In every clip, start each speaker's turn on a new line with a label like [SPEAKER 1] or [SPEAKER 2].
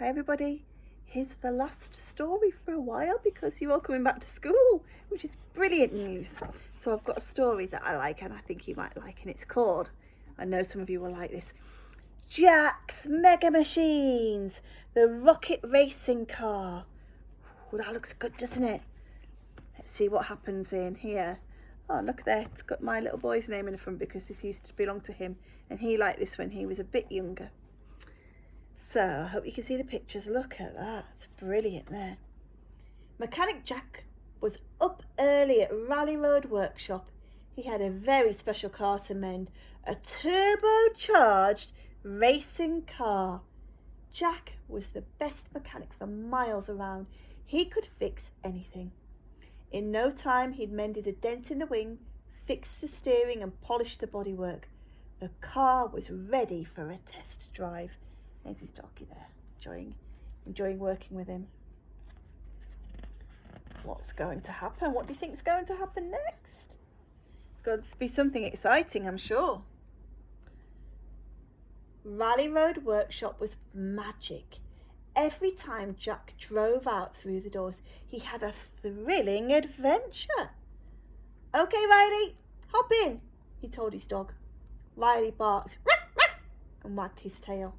[SPEAKER 1] Hi everybody, here's the last story for a while because you're all coming back to school, which is brilliant news. So I've got a story that I like and I think you might like, and it's called, I know some of you will like this, Jack's Mega Machines, the rocket racing car. Ooh, that looks good, doesn't it? Let's see what happens in here. Oh, look there, it's got my little boy's name in the front because this used to belong to him and he liked this when he was a bit younger. So, I hope you can see the pictures. Look at that. It's brilliant there. Mechanic Jack was up early at Rally Road Workshop. He had a very special car to mend. A turbocharged racing car. Jack was the best mechanic for miles around. He could fix anything. In no time, he'd mended a dent in the wing, fixed the steering and polished the bodywork. The car was ready for a test drive. There's his doggy there, enjoying working with him. What's going to happen? What do you think is going to happen next? It's going to be something exciting, I'm sure. Rally Road Workshop was magic. Every time Jack drove out through the doors, he had a thrilling adventure. Okay, Riley, hop in, he told his dog. Riley barked, ruff, ruff, and wagged his tail.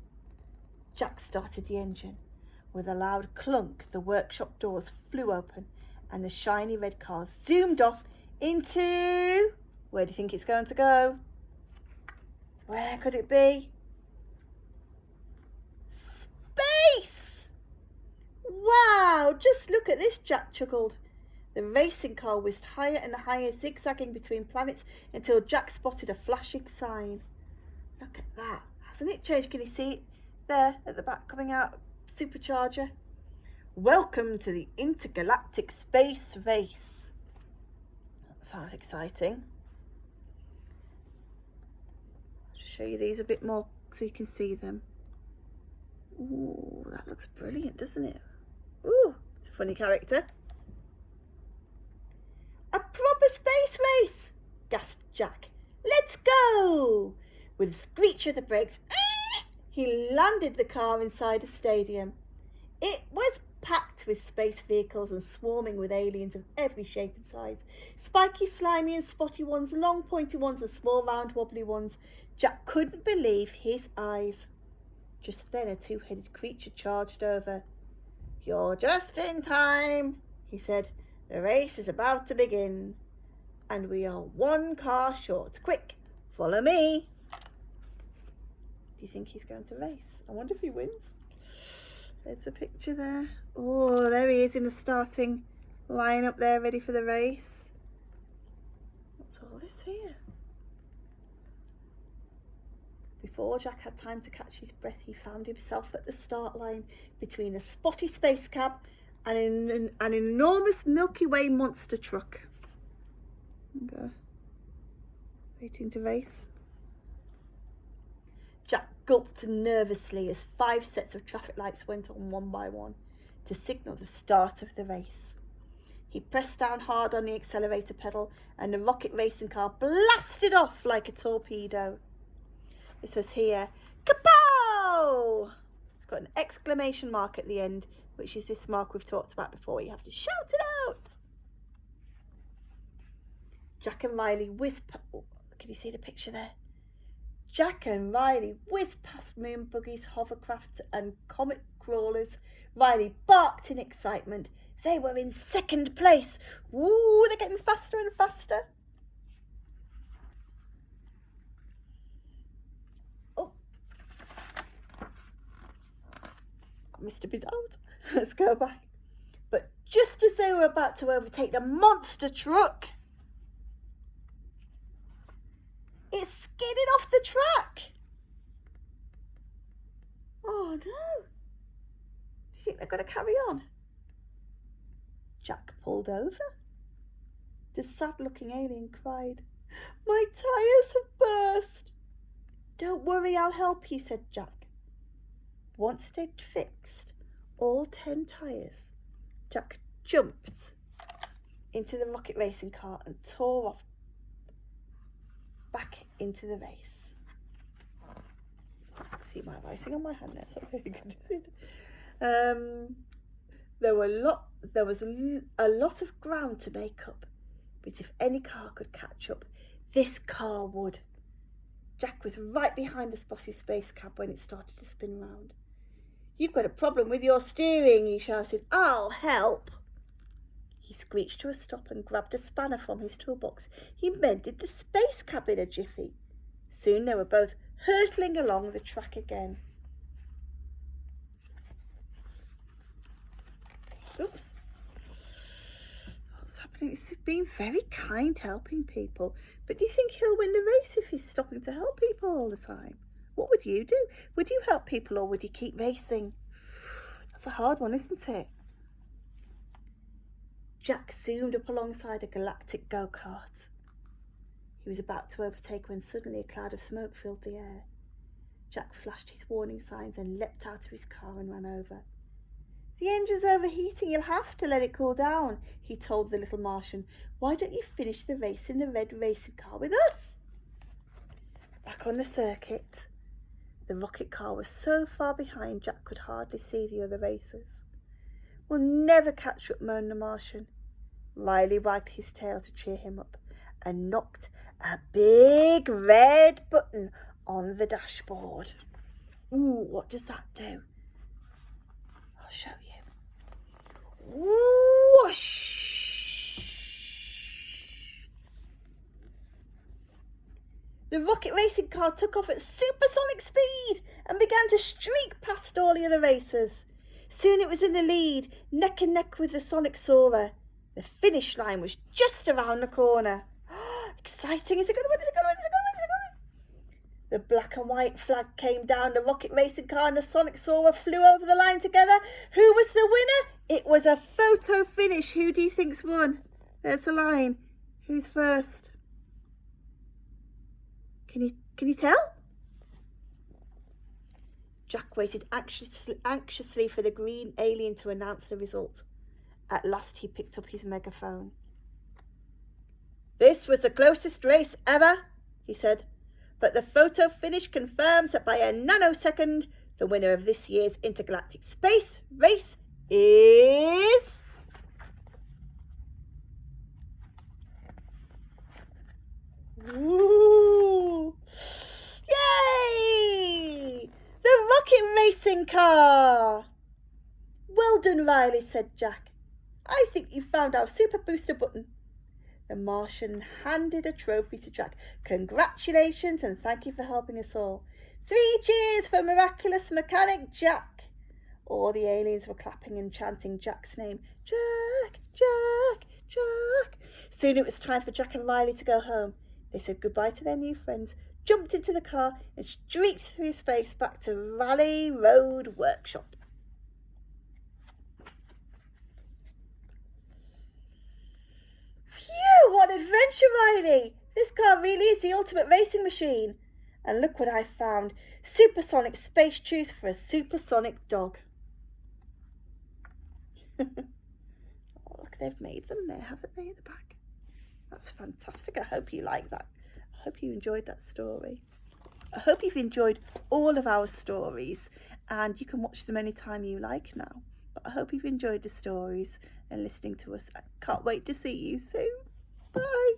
[SPEAKER 1] Jack started the engine. With a loud clunk, the workshop doors flew open and the shiny red car zoomed off into... Where do you think it's going to go? Where could it be? Space! Wow, just look at this, Jack chuckled. The racing car whizzed higher and higher, zigzagging between planets until Jack spotted a flashing sign. Look at that. Hasn't it changed? Can you see it? There at the back coming out, supercharger. Welcome to the Intergalactic Space Race. That sounds exciting. I'll show you these a bit more so you can see them. Ooh, that looks brilliant, doesn't it? Ooh, it's a funny character. A proper space race, gasped Jack. Let's go! With a screech of the brakes, he landed the car inside a stadium. It was packed with space vehicles and swarming with aliens of every shape and size. Spiky, slimy and spotty ones, long pointy ones and small round wobbly ones. Jack couldn't believe his eyes. Just then a two-headed creature charged over. You're just in time, he said. The race is about to begin. And we are one car short. Quick, follow me. Do you think he's going to race? I wonder if he wins. There's a picture there. Oh, there he is in the starting line up there, ready for the race. What's all this here? Before Jack had time to catch his breath, he found himself at the start line between a spotty space cab and an enormous Milky Way monster truck. Okay. Waiting to race. Jack gulped nervously as 5 sets of traffic lights went on one by one to signal the start of the race. He pressed down hard on the accelerator pedal and the rocket racing car blasted off like a torpedo. It says here, kapow! It's got an exclamation mark at the end, which is this mark we've talked about before. You have to shout it out. Jack and Riley whizzed... Oh, can you see the picture there? Jack and Riley whizzed past moon buggies, hovercrafts and comet crawlers. Riley barked in excitement. They were in second place. Ooh, they're getting faster and faster. Oh. Mr. Bidart. Let's go back. But just as they were about to overtake the monster truck, it skidded off the track. Oh no. Do you think they're going to carry on? Jack pulled over. The sad-looking alien cried, My tyres have burst. Don't worry, I'll help you, said Jack. Once they'd fixed all 10 tyres, Jack jumped into the rocket racing car and tore off back into the race. See my writing on my hand there, so very good to see. There was a lot of ground to make up, but if any car could catch up, this car would. Jack was right behind the Spossy space cab when it started to spin round. "You've got a problem with your steering," he shouted. "I'll help." He screeched to a stop and grabbed a spanner from his toolbox. He mended the space cab in a jiffy. Soon they were both hurtling along the track again. Oops. What's happening? He's been very kind helping people. But do you think he'll win the race if he's stopping to help people all the time? What would you do? Would you help people or would you keep racing? That's a hard one, isn't it? Jack zoomed up alongside a galactic go-kart. He was about to overtake when suddenly a cloud of smoke filled the air. Jack flashed his warning signs and leapt out of his car and ran over. "The engine's overheating, you'll have to let it cool down," he told the little Martian. "Why don't you finish the race in the red racing car with us?" Back on the circuit, the rocket car was so far behind Jack could hardly see the other racers. "We'll never catch up," moaned the Martian. Riley wagged his tail to cheer him up and knocked a big red button on the dashboard. Ooh, what does that do? I'll show you. Whoosh! The rocket racing car took off at supersonic speed and began to streak past all the other racers. Soon it was in the lead, neck and neck with the Sonic Soarer. The finish line was just around the corner. Exciting! Is it going to win? Is it going to win? Is it going to win? Is it going to win? The black and white flag came down. The rocket racing car and the Sonic Soarer flew over the line together. Who was the winner? It was a photo finish. Who do you think's won? There's the line. Who's first? Can you tell? Jack waited anxiously for the green alien to announce the result. At last he picked up his megaphone. "This was the closest race ever," he said, "but the photo finish confirms that by a nanosecond, the winner of this year's intergalactic space race is..." Woo! Yay! The rocket racing car! "Well done, Riley," said Jack. "I think you found our super booster button." The Martian handed a trophy to Jack. "Congratulations and thank you for helping us all. 3 cheers for miraculous mechanic Jack." All the aliens were clapping and chanting Jack's name. Jack, Jack, Jack. Soon it was time for Jack and Riley to go home. They said goodbye to their new friends, jumped into the car and streaked through space back to Raleigh Road Workshop. Phew, what an adventure, Riley! This car really is the ultimate racing machine. And look what I found. Supersonic space shoes for a supersonic dog. Oh, look, they've made them there, haven't they, at the back? That's fantastic. I hope you like that. I hope you enjoyed that story. I hope you've enjoyed all of our stories and you can watch them anytime you like now. But I hope you've enjoyed the stories and listening to us. I can't wait to see you soon. Bye.